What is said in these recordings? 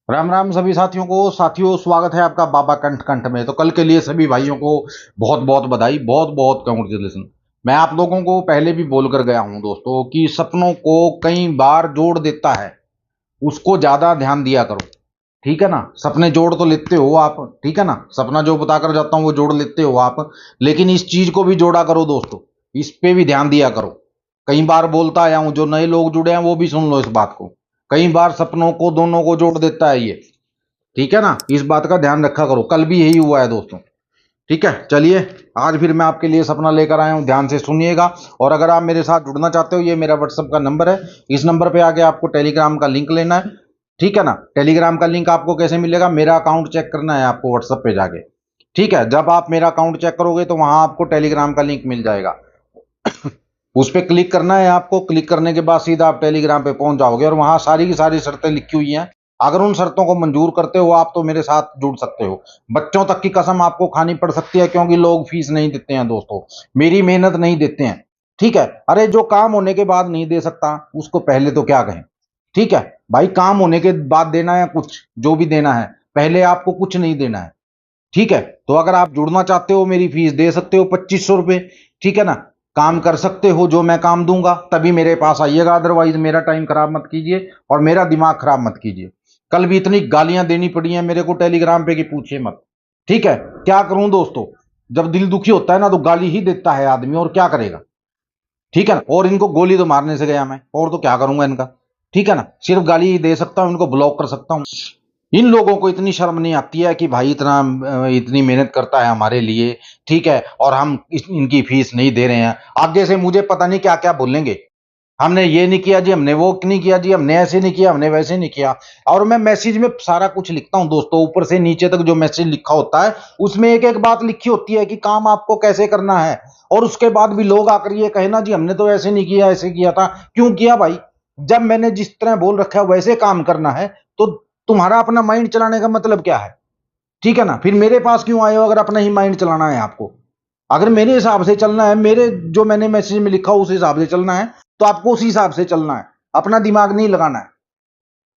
राम राम सभी साथियों स्वागत है आपका बाबा कंठ कंठ में। तो कल के लिए सभी भाइयों को बहुत बहुत बधाई, बहुत बहुत कांग्रेचुलेसन। मैं आप लोगों को पहले भी बोल कर गया हूं दोस्तों कि सपनों को कई बार जोड़ देता है, उसको ज्यादा ध्यान दिया करो। ठीक है ना, सपने जोड़ तो लेते हो आप, ठीक है ना, सपना जो बताकर जाता हूं वो जोड़ लेते हो आप, लेकिन इस चीज को भी जोड़ा करो दोस्तों, इस पे भी ध्यान दिया करो। कई बार बोलता आया हूं, जो नए लोग जुड़े हैं वो भी सुन लो इस बात को। कई बार सपनों को दोनों को जोड़ देता है ये, ठीक है ना, इस बात का ध्यान रखा करो। कल भी यही हुआ है दोस्तों। ठीक है, चलिए आज फिर मैं आपके लिए सपना लेकर आया हूं, ध्यान से सुनिएगा। और अगर आप मेरे साथ जुड़ना चाहते हो, ये मेरा व्हाट्सएप का नंबर है, इस नंबर पे आके आपको टेलीग्राम का लिंक लेना है। ठीक है ना, टेलीग्राम का लिंक आपको कैसे मिलेगा, मेरा अकाउंट चेक करना है आपको व्हाट्सएप पे जाके। ठीक है, जब आप मेरा अकाउंट चेक करोगे तो वहां आपको टेलीग्राम का लिंक मिल जाएगा। उस पर क्लिक करना है आपको, क्लिक करने के बाद सीधा आप टेलीग्राम पे पहुंच जाओगे और वहां सारी की सारी शर्तें लिखी हुई हैं। अगर उन शर्तों को मंजूर करते हो आप तो मेरे साथ जुड़ सकते हो। बच्चों तक की कसम आपको खानी पड़ सकती है, क्योंकि लोग फीस नहीं देते हैं दोस्तों, मेरी मेहनत नहीं देते हैं। ठीक है, अरे जो काम होने के बाद नहीं दे सकता उसको पहले तो क्या कहें। ठीक है भाई, काम होने के बाद देना है कुछ, जो भी देना है, पहले आपको कुछ नहीं देना है। ठीक है, तो अगर आप जुड़ना चाहते हो, मेरी फीस दे सकते हो 2500 रुपये। ठीक है ना, काम कर सकते हो, जो मैं काम दूंगा तभी मेरे पास आइएगा, अदरवाइज मेरा टाइम खराब मत कीजिए और मेरा दिमाग खराब मत कीजिए। कल भी इतनी गालियां देनी पड़ी हैं मेरे को टेलीग्राम पे कि पूछिए मत। ठीक है, क्या करूं दोस्तों, जब दिल दुखी होता है ना तो गाली ही देता है आदमी, और क्या करेगा। ठीक है ना, और इनको गोली तो मारने से गया मैं, और तो क्या करूंगा इनका। ठीक है ना, सिर्फ गाली ही दे सकता हूं, इनको ब्लॉक कर सकता हूं। इन लोगों को इतनी शर्म नहीं आती है कि भाई इतना इतनी मेहनत करता है हमारे लिए, ठीक है, और हम इनकी फीस नहीं दे रहे हैं। आगे से मुझे पता नहीं क्या क्या बोलेंगे, हमने ये नहीं किया जी, हमने वो नहीं किया जी, हमने ऐसे नहीं किया, हमने वैसे नहीं किया। और मैं मैसेज में सारा कुछ लिखता हूं दोस्तों, ऊपर से नीचे तक जो मैसेज लिखा होता है उसमें एक एक बात लिखी होती है कि काम आपको कैसे करना है। और उसके बाद भी लोग आकर ये कहे ना जी हमने तो ऐसे नहीं किया, ऐसे किया था। क्यों किया भाई, जब मैंने जिस तरह बोल रखा है वैसे काम करना है तो तुम्हारा अपना माइंड चलाने का मतलब क्या है। ठीक है ना, फिर मेरे पास क्यों आए हो अगर अपना ही माइंड चलाना है आपको। अगर मेरे हिसाब से चलना है, मेरे जो मैंने मैसेज में लिखा उस हिसाब से चलना है, तो आपको उस हिसाब से चलना है, अपना दिमाग नहीं लगाना है।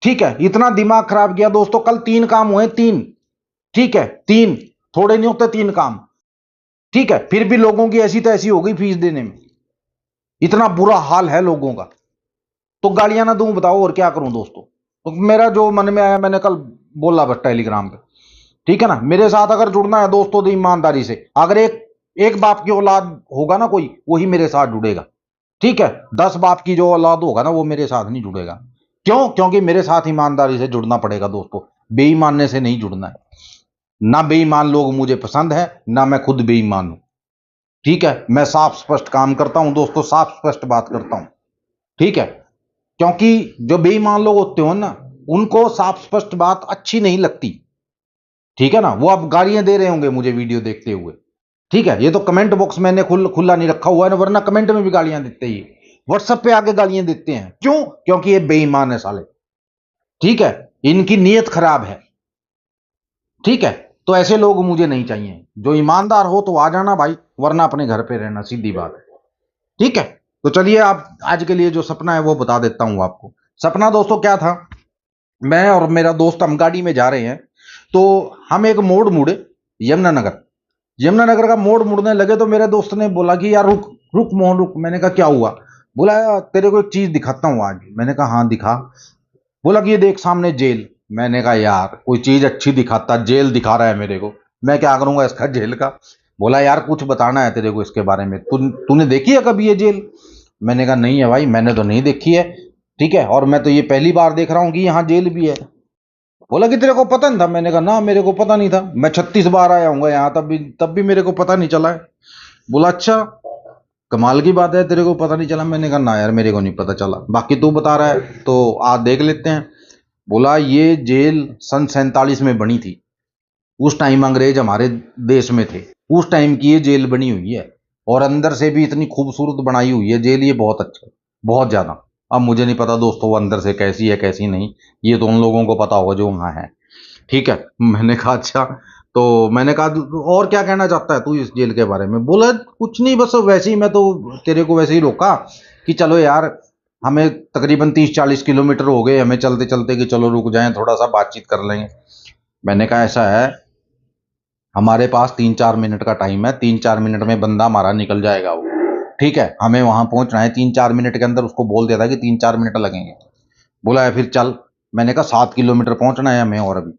ठीक है, इतना दिमाग खराब किया दोस्तों, कल 3 काम हुए, 3। ठीक है, 3, थोड़े नहीं होते 3 काम। ठीक है, फिर भी लोगों की ऐसी तैसी हो गई फीस देने में, इतना बुरा हाल है लोगों का। तो गालियां ना दूं बताओ, और क्या करूं दोस्तों। तो मेरा जो मन में आया मैंने कल बोला बस टेलीग्राम पे। ठीक है ना, मेरे साथ अगर जुड़ना है दोस्तों तो ईमानदारी से, अगर एक एक बाप की औलाद होगा ना कोई, वही मेरे साथ जुड़ेगा। ठीक है, 10 बाप की जो औलाद होगा ना वो मेरे साथ नहीं जुड़ेगा। क्यों, क्योंकि मेरे साथ ईमानदारी से जुड़ना पड़ेगा दोस्तों, बेईमानने से नहीं जुड़ना है। ना बेईमान लोग मुझे पसंद है, ना मैं खुद बेईमान हूं। ठीक है, मैं साफ स्पष्ट काम करता हूं दोस्तों, साफ स्पष्ट बात करता हूं। ठीक है, क्योंकि जो बेईमान लोग होते हो ना, उनको साफ स्पष्ट बात अच्छी नहीं लगती। ठीक है ना, वो अब गालियां दे रहे होंगे मुझे वीडियो देखते हुए। ठीक है, ये तो कमेंट बॉक्स मैंने खुला नहीं रखा हुआ है ना, वरना कमेंट में भी गालियां देते ही, व्हाट्सएप पे आके गालियां देते हैं। क्यों, क्योंकि ये बेईमान है साले। ठीक है, इनकी नीयत खराब है। ठीक है, तो ऐसे लोग मुझे नहीं चाहिए, जो ईमानदार हो तो आ जाना भाई, वरना अपने घर पे रहना, सीधी बात है। ठीक है, तो चलिए आप आज के लिए जो सपना है वो बता देता हूं आपको। सपना दोस्तों क्या था, मैं और मेरा दोस्त हम गाड़ी में जा रहे हैं, तो हम एक मोड़ मुड़े, यमुनानगर। यमुनानगर का मोड़ मुड़ने लगे तो मेरे दोस्त ने बोला कि यार रुक, रुक मोहन रुक। मैंने कहा क्या हुआ। बोला यार तेरे को एक चीज दिखाता हूँ आज। मैंने कहा हाँ दिखा। बोला कि ये देख सामने जेल। मैंने कहा यार कोई चीज अच्छी दिखाता, जेल दिखा रहा है मेरे को, मैं क्या करूंगा इसका जेल का। बोला यार कुछ बताना है तेरे को इसके बारे में, तूने देखी है कभी ये जेल। मैंने कहा नहीं है भाई, मैंने तो नहीं देखी है। ठीक है, और मैं तो ये पहली बार देख रहा हूँ कि यहाँ जेल भी है। बोला कि तेरे को पता नहीं था। मैंने कहा ना मेरे को पता नहीं था, मैं 36 बार आया हूँ यहाँ, तब भी मेरे को पता नहीं चला है। बोला अच्छा, कमाल की बात है, तेरे को पता नहीं चला। मैंने कहा ना यार मेरे को नहीं पता चला, बाकी तू बता रहा है तो आज देख लेते हैं। बोला ये जेल सन 47 में बनी थी, उस टाइम अंग्रेज हमारे देश में थे, उस टाइम की ये जेल बनी हुई है। और अंदर से भी इतनी खूबसूरत बनाई हुई है जेल, ये बहुत अच्छा, बहुत ज्यादा। अब मुझे नहीं पता दोस्तों वो अंदर से कैसी है कैसी नहीं, ये तो उन लोगों को पता होगा जो वहां है। ठीक है, मैंने कहा अच्छा। तो मैंने कहा और क्या कहना चाहता है तू इस जेल के बारे में। बोला कुछ नहीं, बस वैसे ही मैं तो तेरे को वैसे ही रोका कि चलो यार हमें तकरीबन 30-40 किलोमीटर हो गए हमें चलते चलते कि चलो रुक जाएं थोड़ा सा बातचीत कर लेंगे। मैंने कहा ऐसा है, हमारे पास 3-4 मिनट का टाइम है, 3-4 मिनट में बंदा हमारा निकल जाएगा वो, ठीक है, हमें वहां पहुंचना है 3-4 मिनट के अंदर। उसको बोल दिया था कि 3-4 मिनट लगेंगे। बोला है फिर चल। मैंने कहा 7 किलोमीटर पहुंचना है हमें और अभी।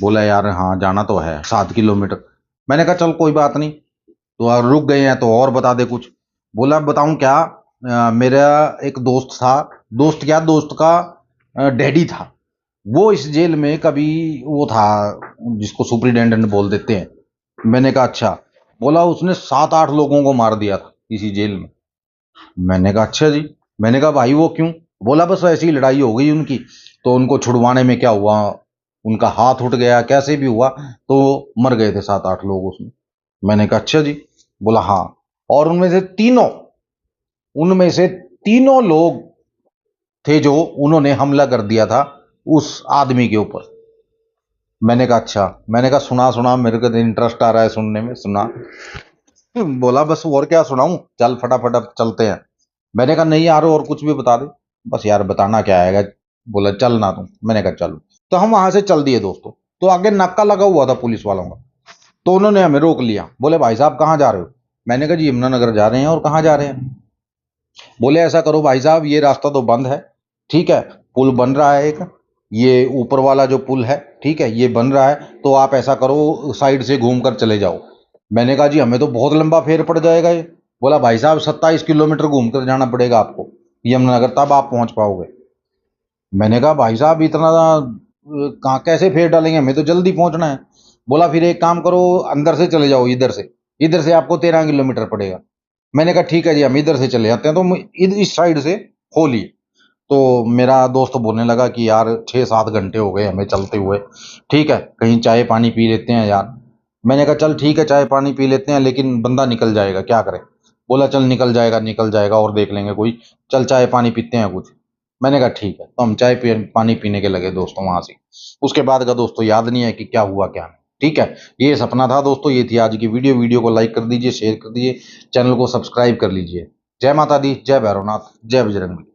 बोला यार हाँ जाना तो है 7 किलोमीटर। मैंने कहा चल कोई बात नहीं, तो और रुक गए हैं तो और बता दे कुछ। बोला बताऊं क्या, मेरा एक दोस्त था, दोस्त क्या, दोस्त का डैडी था, वो इस जेल में कभी वो था, जिसको सुपरिटेंडेंट बोल देते हैं। मैंने कहा अच्छा। बोला उसने 7-8 लोगों को मार दिया था इसी जेल में। मैंने कहा अच्छा जी। मैंने कहा भाई वो क्यों। बोला बस ऐसी ही लड़ाई हो गई उनकी, तो उनको छुड़वाने में क्या हुआ, उनका हाथ उठ गया कैसे भी हुआ, तो मर गए थे 7-8 लोग उसमें। मैंने कहा अच्छा जी। बोला हाँ, और उनमें से तीनों लोग थे जो उन्होंने हमला कर दिया था उस आदमी के ऊपर। मैंने कहा अच्छा। मैंने कहा सुना सुना, मेरे को तो इंटरेस्ट आ रहा है सुनने में, सुना। बोला बस और क्या सुनाऊं, चल फटाफट अब चलते हैं। मैंने कहा नहीं यार और कुछ भी बता दे। बस यार बताना क्या आएगा। बोला चल ना तुम। मैंने कहा चलो। तो हम वहां से चल दिए दोस्तों। तो आगे नाका लगा हुआ था पुलिस वालों का, तो उन्होंने हमें रोक लिया। बोले भाई साहब कहाँ जा रहे हो। मैंने कहा जी यमुनानगर जा रहे हैं। और कहाँ जा रहे हैं। बोले ऐसा करो भाई साहब ये रास्ता तो बंद है, ठीक है, पुल बन रहा है एक, ये ऊपर वाला जो पुल है ठीक है ये बन रहा है, तो आप ऐसा करो साइड से घूम कर चले जाओ। मैंने कहा जी हमें तो बहुत लंबा फेर पड़ जाएगा ये। बोला भाई साहब 27 किलोमीटर घूम कर जाना पड़ेगा आपको यमुनानगर, तब आप पहुंच पाओगे। मैंने कहा भाई साहब इतना कहाँ कैसे फेर डालेंगे, हमें तो जल्दी पहुंचना है। बोला फिर एक काम करो, अंदर से चले जाओ इधर से, इधर से आपको 13 किलोमीटर पड़ेगा। मैंने कहा ठीक है जी हम इधर से चले जाते हैं। तो इस साइड से हो लिए। तो मेरा दोस्त बोलने लगा कि यार 6-7 घंटे हो गए हमें चलते हुए, ठीक है कहीं चाय पानी पी लेते हैं यार। मैंने कहा चल ठीक है चाय पानी पी लेते हैं, लेकिन बंदा निकल जाएगा क्या करें। बोला चल निकल जाएगा और देख लेंगे कोई, चल चाय पानी पीते हैं कुछ। मैंने कहा ठीक है। तो हम पानी पीने के लगे दोस्तों वहां से। उसके बाद का दोस्तों याद नहीं है कि क्या हुआ क्या नहीं, ठीक है। ये सपना था दोस्तों, ये थी आज की वीडियो। वीडियो को लाइक कर दीजिए, शेयर कर दीजिए, चैनल को सब्सक्राइब कर लीजिए। जय माता दी, जय भैरवनाथ, जय बजरंग बली।